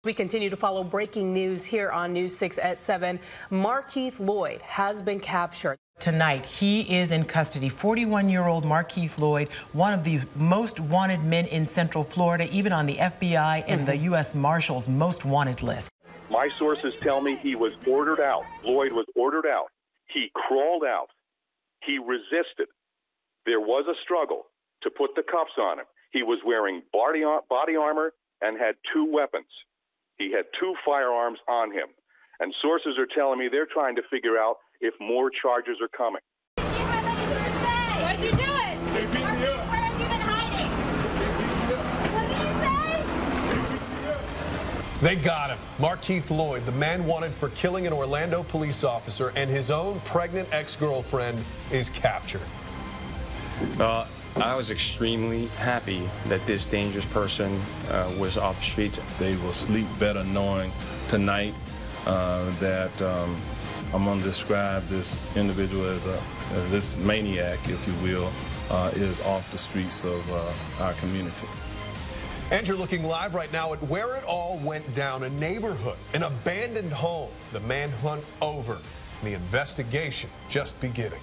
We continue to follow breaking news here on News 6 at 7. Markeith Lloyd has been captured. Tonight, he is in custody. 41-year-old Markeith Lloyd, one of the most wanted men in Central Florida, even on the FBI and the U.S. Marshals most wanted list. My sources tell me he was ordered out. Lloyd was ordered out. He crawled out. He resisted. There was a struggle to put the cuffs on him. He was wearing body armor and had 2 weapons. He had 2 firearms on him. And sources are telling me they're trying to figure out if more charges are coming. Why'd you do it? Where have you been hiding? What did you say? They got him. Markeith Lloyd, the man wanted for killing an Orlando police officer and his own pregnant ex-girlfriend, is captured. I was extremely happy that this dangerous person was off the streets. They will sleep better knowing tonight that I'm going to describe this individual as this maniac, if you will, is off the streets of our community. And you're looking live right now at where it all went down, a neighborhood, an abandoned home, the manhunt over, and the investigation just beginning.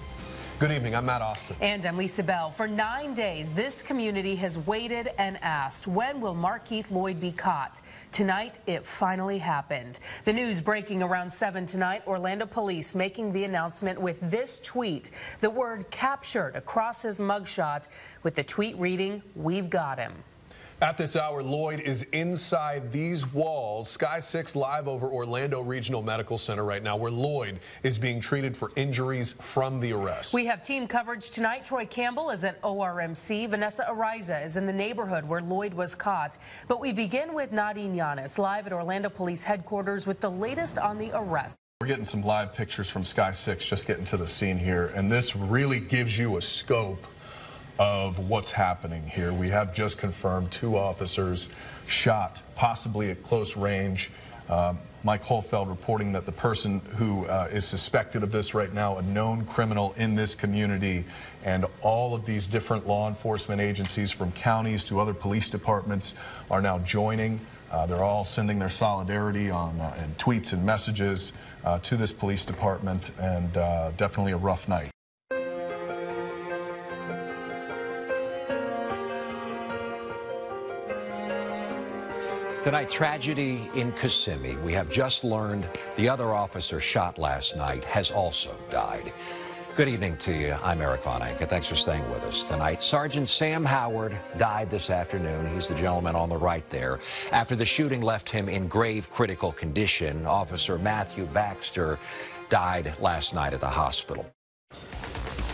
Good evening, I'm Matt Austin. And I'm Lisa Bell. For 9 days, this community has waited and asked, when will Markeith Lloyd be caught? Tonight, it finally happened. The news breaking around 7 tonight, Orlando police making the announcement with this tweet, the word captured across his mugshot, with the tweet reading, "We've got him." At this hour, Lloyd is inside these walls. Sky 6 live over Orlando Regional Medical Center right now, where Lloyd is being treated for injuries from the arrest. We have team coverage tonight. Troy Campbell is at ORMC. Vanessa Ariza is in the neighborhood where Lloyd was caught. But we begin with Nadine Yanis, live at Orlando Police Headquarters with the latest on the arrest. We're getting some live pictures from Sky 6, just getting to the scene here, and this really gives you a scope of what's happening here. We have just confirmed 2 officers shot, possibly at close range. Mike Holfeld reporting that the person who is suspected of this right now, a known criminal in this community, and all of these different law enforcement agencies from counties to other police departments are now joining. They're all sending their solidarity on and tweets and messages to this police department, and definitely a rough night. Tonight, tragedy in Kissimmee. We have just learned the other officer shot last night has also died. Good evening to you. I'm Eric Von Anka. Thanks for staying with us tonight. Sergeant Sam Howard died this afternoon. He's the gentleman on the right there. After the shooting left him in grave critical condition, Officer Matthew Baxter died last night at the hospital.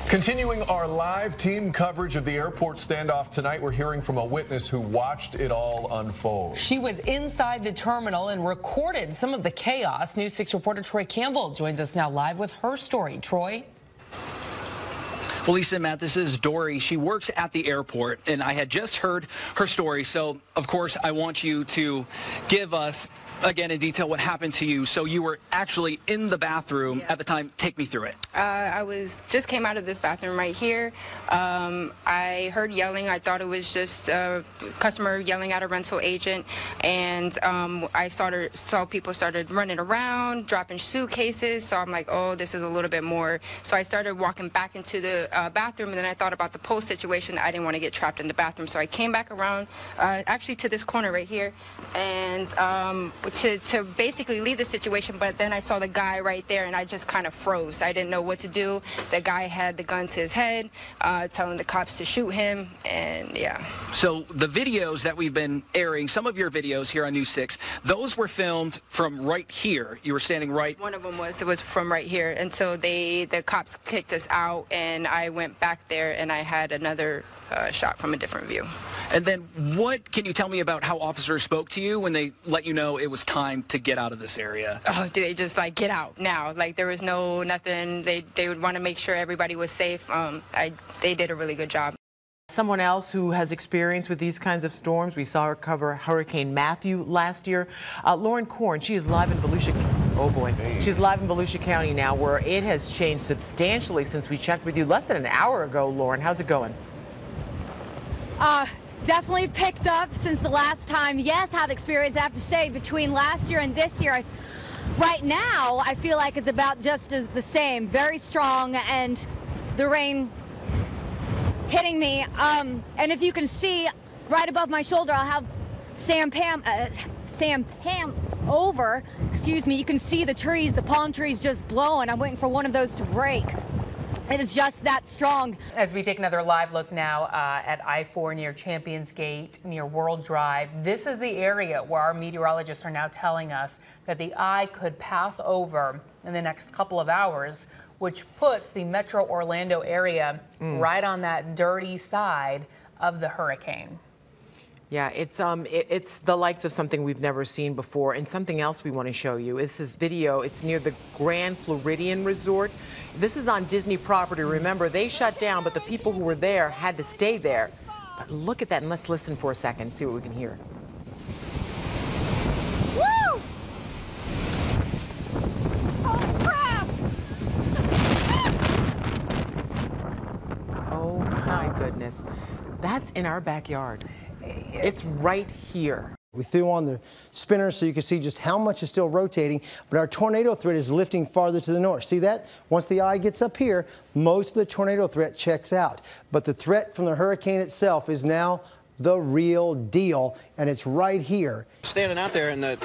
Continuing our live team coverage of the airport standoff tonight, we're hearing from a witness who watched it all unfold. She was inside the terminal and recorded some of the chaos. News 6 reporter Troy Campbell joins us now live with her story. Troy? Well, Lisa and Matt, this is Dory. She works at the airport, and I had just heard her story. So, of course, I want you to give us, again, in detail what happened to you. So you were actually in the bathroom at the time. Take me through it. I just came out of this bathroom right here. I heard yelling. I thought it was just a customer yelling at a rental agent. And I saw people started running around, dropping suitcases. So I'm like, oh, this is a little bit more. So I started walking back into the bathroom, and then I thought about the pole situation. I didn't want to get trapped in the bathroom. So I came back around, actually to this corner right here, and to basically leave the situation, but then I saw the guy right there, and I just kind of froze. I didn't know what to do. The guy had the gun to his head, telling the cops to shoot him, and yeah. So the videos that we've been airing, some of your videos here on News 6, those were filmed from right here. You were standing right. One of them was. It was from right here, and so the cops kicked us out, and I went back there, and I had another shot from a different view. And then what can you tell me about how officers spoke to you when they let you know it was time to get out of this area? Oh, they just like, get out now. Like there was nothing. They would want to make sure everybody was safe. They did a really good job. Someone else who has experience with these kinds of storms, we saw her cover Hurricane Matthew last year. Lauren Korn, she is live in Volusia. Oh boy, she's live in Volusia County now, where it has changed substantially since we checked with you less than an hour ago. Lauren, how's it going? definitely picked up since the last time. Yes, have experience, I have to say, between last year and this year. Right now, I feel like it's about just as the same. Very strong, and the rain hitting me. And if you can see right above my shoulder, I'll have Sam Pam over. Excuse me. You can see the trees, the palm trees just blowing. I'm waiting for one of those to break. It is just that strong. As we take another live look now at I-4 near Champions Gate, near World Drive, this is the area where our meteorologists are now telling us that the eye could pass over in the next couple of hours, which puts the Metro Orlando area right on that dirty side of the hurricane. Yeah, it's the likes of something we've never seen before. And something else we want to show you. This is video. It's near the Grand Floridian Resort. This is on Disney property. Remember, they shut down, but the people who were there had to stay there. But look at that, and let's listen for a second, see what we can hear. Woo! Holy crap! Oh my goodness. That's in our backyard. It's right here. We threw on the spinner so you can see just how much is still rotating, but our tornado threat is lifting farther to the north. See that? Once the eye gets up here, most of the tornado threat checks out. But the threat from the hurricane itself is now the real deal, and it's right here. Standing out there, and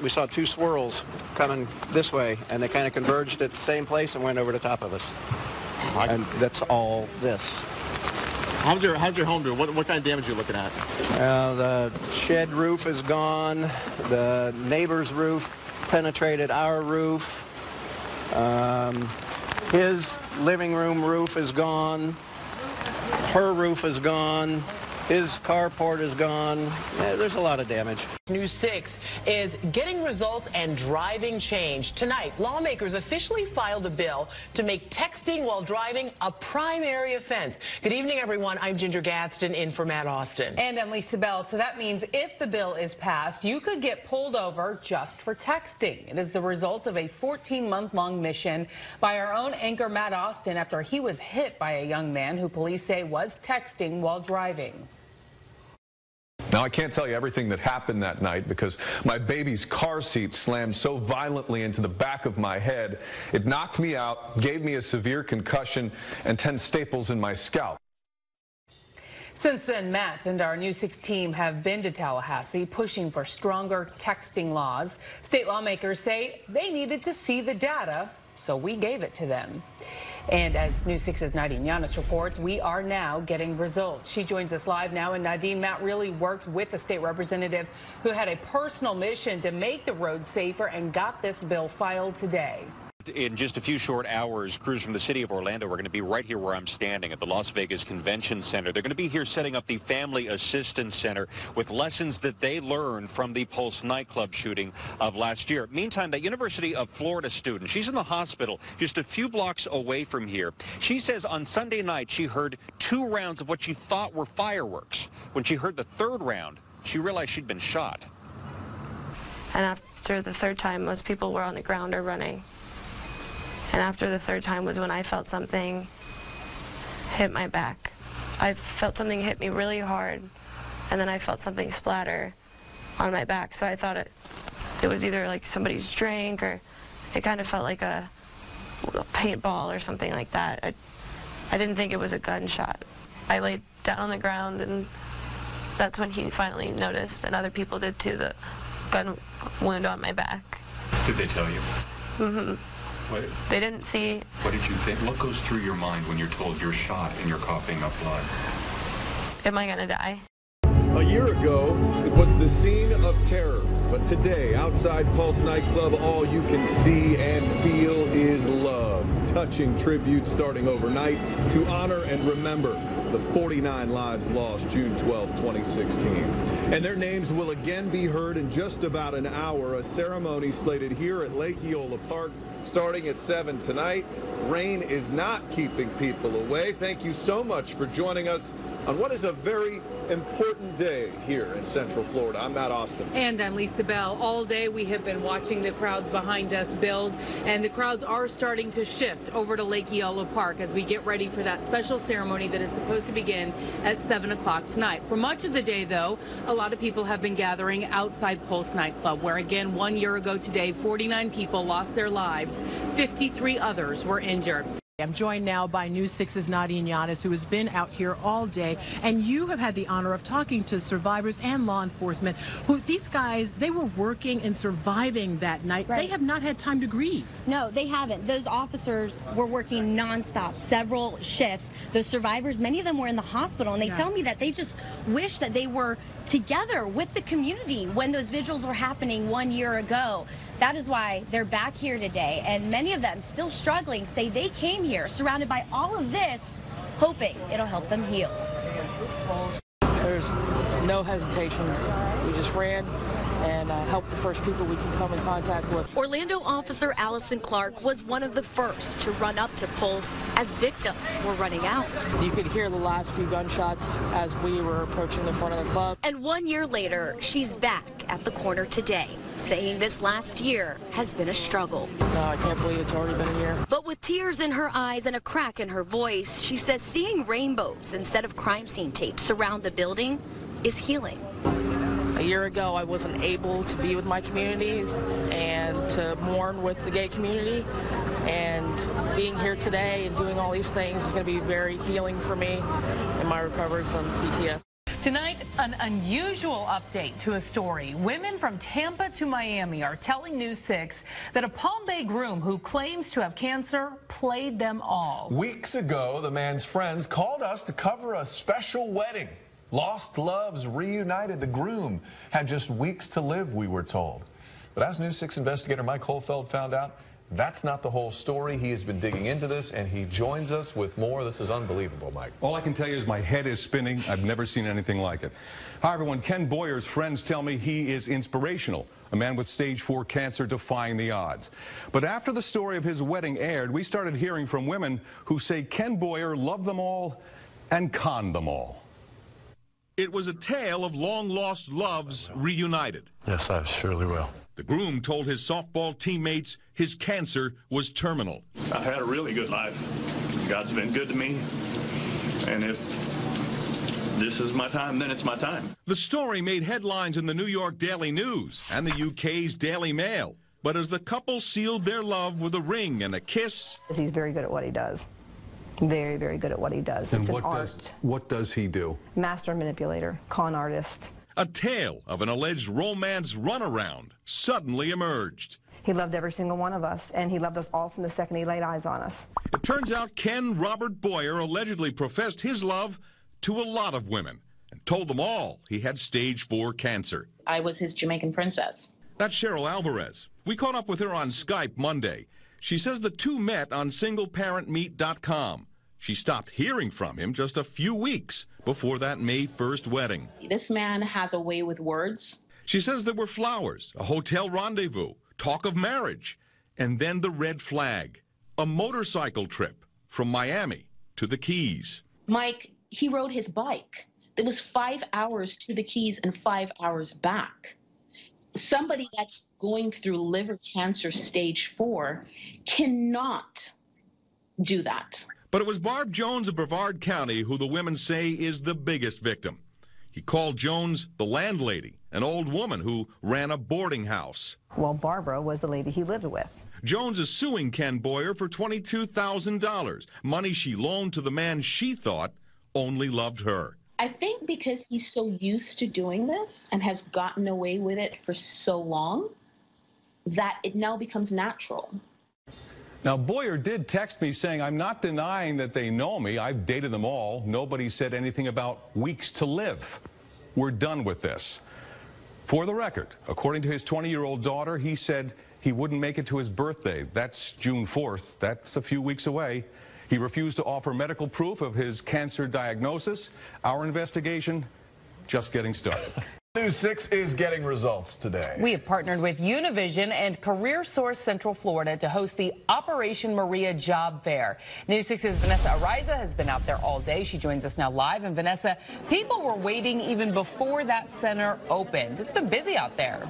we saw two swirls coming this way, and they kind of converged at the same place and went over the top of us. And that's all this. How's your home doing? What kind of damage are you looking at? The shed roof is gone. The neighbor's roof penetrated our roof. His living room roof is gone. Her roof is gone. His carport is gone. Yeah, there's a lot of damage. News 6 is getting results and driving change. Tonight, lawmakers officially filed a bill to make texting while driving a primary offense. Good evening, everyone. I'm Ginger Gadsden in for Matt Austin. And I'm Lisa Bell. So that means if the bill is passed, you could get pulled over just for texting. It is the result of a 14-month-long mission by our own anchor Matt Austin after he was hit by a young man who police say was texting while driving. Now, I can't tell you everything that happened that night because my baby's car seat slammed so violently into the back of my head, it knocked me out, gave me a severe concussion, and 10 staples in my scalp. Since then, Matt and our News 6 team have been to Tallahassee pushing for stronger texting laws. State lawmakers say they needed to see the data, so we gave it to them. And as News 6's Nadine Yanis reports, we are now getting results. She joins us live now. And Nadine, Matt really worked with a state representative who had a personal mission to make the roads safer and got this bill filed today. In just a few short hours, crews from the city of Orlando are going to be right here where I'm standing at the Las Vegas Convention Center. They're going to be here setting up the Family Assistance Center with lessons that they learned from the Pulse nightclub shooting of last year. Meantime, that University of Florida student, she's in the hospital just a few blocks away from here. She says on Sunday night she heard 2 rounds of what she thought were fireworks. When she heard the 3rd round, she realized she'd been shot. And after the 3rd time, most people were on the ground or running. And after the 3rd time was when I felt something hit my back. I felt something hit me really hard, and then I felt something splatter on my back. So I thought it was either like somebody's drink, or it kind of felt like a paintball or something like that. I didn't think it was a gunshot. I laid down on the ground, and that's when he finally noticed, and other people did too, the gun wound on my back. Did they tell you? Mm-hmm. What, they didn't see. What did you think? What goes through your mind when you're told you're shot and you're coughing up blood? Am I gonna die? A year ago, it was the scene of terror. But today, outside Pulse nightclub, all you can see and feel is love. Touching tributes starting overnight to honor and remember the 49 lives lost June 12, 2016. And their names will again be heard in just about an hour. A ceremony slated here at Lake Eola Park starting at 7 tonight. Rain is not keeping people away. Thank you so much for joining us on what is a very important day here in Central Florida. I'm Matt Austin. And I'm Lisa Bell. All day we have been watching the crowds behind us build, and the crowds are starting to shift over to Lake Eola Park as we get ready for that special ceremony that is supposed to begin at 7 o'clock tonight. For much of the day, though, a lot of people have been gathering outside Pulse nightclub, where again 1 year ago today, 49 people lost their lives, 53 others were injured. I'm joined now by News 6's Nadia Yanis, who has been out here all day, and you have had the honor of talking to survivors and law enforcement. Who these guys, they were working and surviving that night. Right. They have not had time to grieve. No, they haven't. Those officers were working nonstop, several shifts. Those survivors, many of them were in the hospital, and they tell me that they just wish that they were together with the community when those vigils were happening 1 year ago. That is why they're back here today, and many of them still struggling say they came here surrounded by all of this, hoping it'll help them heal. There's no hesitation. We just ran and helped the first people we can come in contact with. Orlando officer Allison Clark was one of the first to run up to Pulse as victims were running out. You could hear the last few gunshots as we were approaching the front of the club. And 1 year later, she's back at the corner today, saying this last year has been a struggle. No, I can't believe it's already been a year. But with tears in her eyes and a crack in her voice, she says seeing rainbows instead of crime scene tapes surround the building is healing. A year ago, I wasn't able to be with my community and to mourn with the gay community. And being here today and doing all these things is going to be very healing for me in my recovery from PTSD. Tonight, an unusual update to a story. Women from Tampa to Miami are telling News 6 that a Palm Bay groom who claims to have cancer played them all. Weeks ago, the man's friends called us to cover a special wedding. Lost loves reunited. The groom had just weeks to live, we were told. But as News 6 investigator Mike Holfeld found out, that's not the whole story. He has been digging into this, and he joins us with more. This is unbelievable, Mike. All I can tell you is my head is spinning. I've never seen anything like it. Hi, everyone. Ken Boyer's friends tell me he is inspirational, a man with stage 4 cancer defying the odds. But after the story of his wedding aired, we started hearing from women who say Ken Boyer loved them all and conned them all. It was a tale of long-lost loves reunited. Yes, I surely will. The groom told his softball teammates his cancer was terminal. I've had a really good life. God's been good to me, and if this is my time, then it's my time. The story made headlines in the New York Daily News and the UK's Daily Mail. But as the couple sealed their love with a ring and a kiss... He's very good at what he does. Very, very good at what he does. And it's an art. What does he do? Master manipulator, con artist. A tale of an alleged romance runaround suddenly emerged. He loved every single one of us, and he loved us all from the second he laid eyes on us. It turns out Ken Robert Boyer allegedly professed his love to a lot of women and told them all he had stage 4 cancer. I was his Jamaican princess. That's Cheryl Alvarez. We caught up with her on Skype Monday. She says the two met on singleparentmeet.com. She stopped hearing from him just a few weeks before that May 1st wedding. This man has a way with words. She says there were flowers, a hotel rendezvous, talk of marriage, and then the red flag, a motorcycle trip from Miami to the Keys. Mike, he rode his bike. It was 5 hours to the Keys and 5 hours back. Somebody that's going through liver cancer stage 4 cannot do that. But it was Barb Jones of Brevard County who the women say is the biggest victim. He called Jones the landlady, an old woman who ran a boarding house. Well, Barbara was the lady he lived with. Jones is suing Ken Boyer for $22,000, money she loaned to the man she thought only loved her. I think because he's so used to doing this and has gotten away with it for so long that it now becomes natural. Now, Boyer did text me saying, I'm not denying that they know me. I've dated them all. Nobody said anything about weeks to live. We're done with this. For the record, according to his 20-year-old daughter, he said he wouldn't make it to his birthday. That's June 4th. That's a few weeks away. He refused to offer medical proof of his cancer diagnosis. Our investigation just getting started. News 6 is getting results today. We have partnered with Univision and CareerSource Central Florida to host the Operation Maria Job Fair. News 6's Vanessa Ariza has been out there all day. She joins us now live. And Vanessa, people were waiting even before that center opened. It's been busy out there.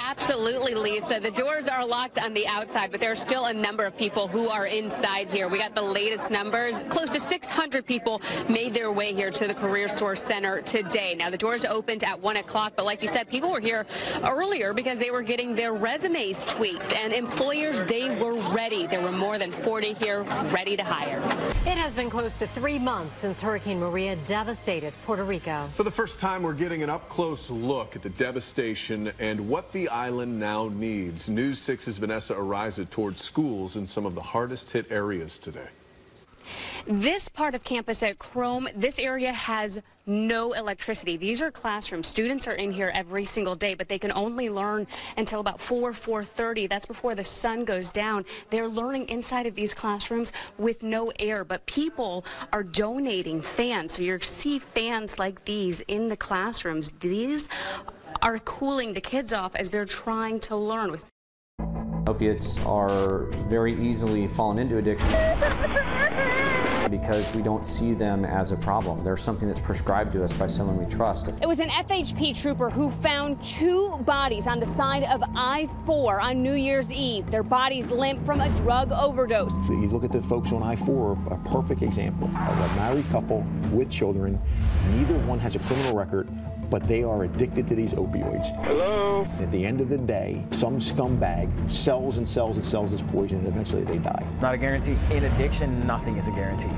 Absolutely, Lisa. The doors are locked on the outside, but there are still a number of people who are inside here. We got the latest numbers. Close to 600 people made their way here to the CareerSource Center today. Now, the doors opened at 1 o'clock, but like you said, people were here earlier because they were getting their resumes tweaked, and employers, they were ready. There were more than 40 here ready to hire. It has been close to 3 months since Hurricane Maria devastated Puerto Rico. For the first time, we're getting an up-close look at the devastation and what the island now needs. News 6's Vanessa Ariza towards schools in some of the hardest hit areas today. This part of campus at Chrome, this area has no electricity. These are classrooms. Students are in here every single day, but they can only learn until about 4:30. That's before the sun goes down. They're learning inside of these classrooms with no air, but people are donating fans. So you see fans like these in the classrooms. These are cooling the kids off as they're trying to learn. Opiates are very easily fallen into addiction because we don't see them as a problem. They're something that's prescribed to us by someone we trust. It was an FHP trooper who found 2 bodies on the side of I-4 on New Year's Eve. Their bodies limp from a drug overdose. You look at the folks on I-4, a perfect example of a married couple with children. Neither one has a criminal record, but they are addicted to these opioids. Hello? At the end of the day, some scumbag sells and sells and sells this poison, and eventually they die. It's not a guarantee. In addiction, nothing is a guarantee.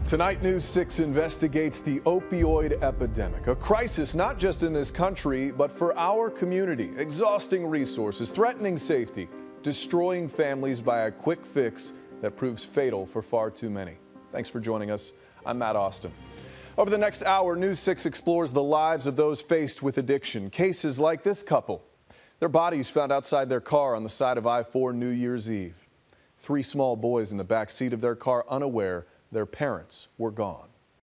Tonight, News 6 investigates the opioid epidemic, a crisis not just in this country, but for our community. Exhausting resources, threatening safety, destroying families by a quick fix that proves fatal for far too many. Thanks for joining us. I'm Matt Austin. Over the next hour, News 6 explores the lives of those faced with addiction. Cases like this couple. Their bodies found outside their car on the side of I-4 New Year's Eve. 3 small boys in the back seat of their car, unaware their parents were gone.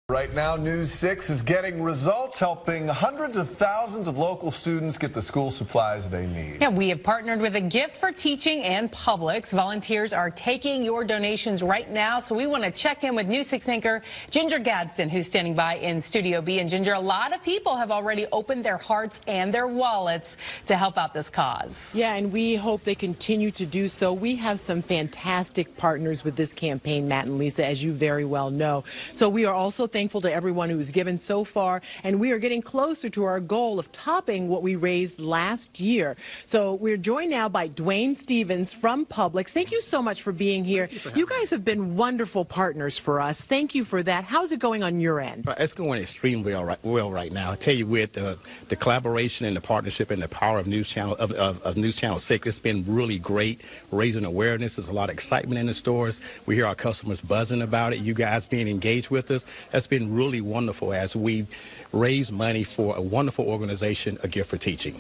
Right now, News 6 is getting results, helping hundreds of thousands of local students get the school supplies they need. Yeah, we have partnered with a Gift for Teaching and Publix. Volunteers are taking your donations right now, so we want to check in with News 6 anchor Ginger Gadsden, who's standing by in Studio B. And Ginger, a lot of people have already opened their hearts and their wallets to help out this cause. Yeah, and we hope they continue to do so. We have some fantastic partners with this campaign, Matt and Lisa, as you very well know. So we are also thankful to everyone who's given so far, and we are getting closer to our goal of topping what we raised last year. So we're joined now by Dwayne Stevens from Publix. Thank you so much for being here. You guys have been wonderful partners for us. Thank you for that. How's it going on your end? It's going extremely well right now. I tell you, with the collaboration and the partnership and the power of News Channel of News Channel 6, it's been really great, raising awareness. There's a lot of excitement in the stores. We hear our customers buzzing about it. You guys being engaged with us. That's been really wonderful as we raise money for a wonderful organization, A Gift for Teaching.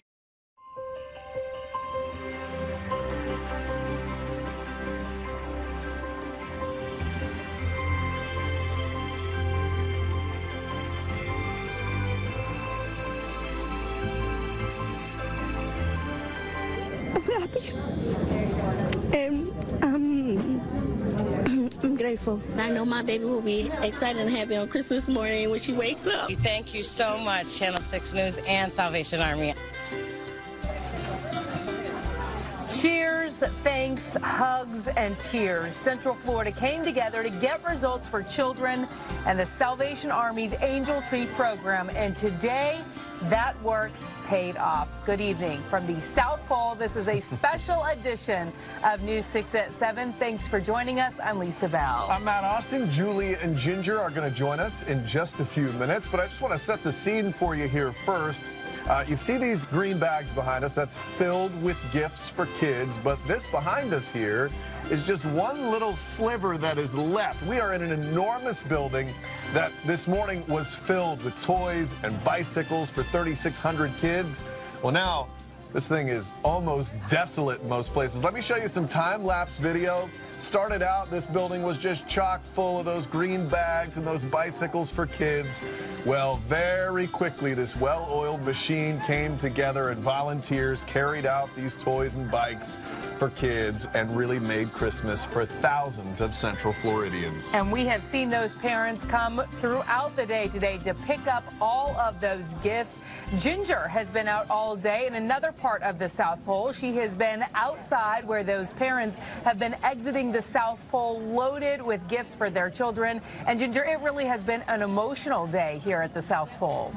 I'm happy. And I'm grateful. I know my baby will be excited and happy on Christmas morning when she wakes up. Thank you so much, Channel 6 News and Salvation Army. Cheers, thanks, hugs, and tears. Central Florida came together to get results for children and the Salvation Army's Angel Tree program. And today, that work paid off. Good evening from the South Pole. This is a special edition of News 6 at 7. Thanks for joining us. I'm Lisa Bell. I'm Matt Austin. Julie and Ginger are going to join us in just a few minutes, but I just want to set the scene for you here first. You see these green bags behind us? That's filled with gifts for kids, but this behind us here is just one little sliver that is left. We are in an enormous building that this morning was filled with toys and bicycles for 3,600 kids. Well, now This thing is almost desolate in most places. Let me show you some time-lapse video. Started out, this building was just chock full of those green bags and those bicycles for kids. Well, very quickly, this well-oiled machine came together and volunteers carried out these toys and bikes for kids and really made Christmas for thousands of Central Floridians. And we have seen those parents come throughout the day today to pick up all of those gifts. Ginger has been out all day in another part of the South Pole. She has been outside where those parents have been exiting the South Pole loaded with gifts for their children. And Ginger, it really has been an emotional day here at the South Pole.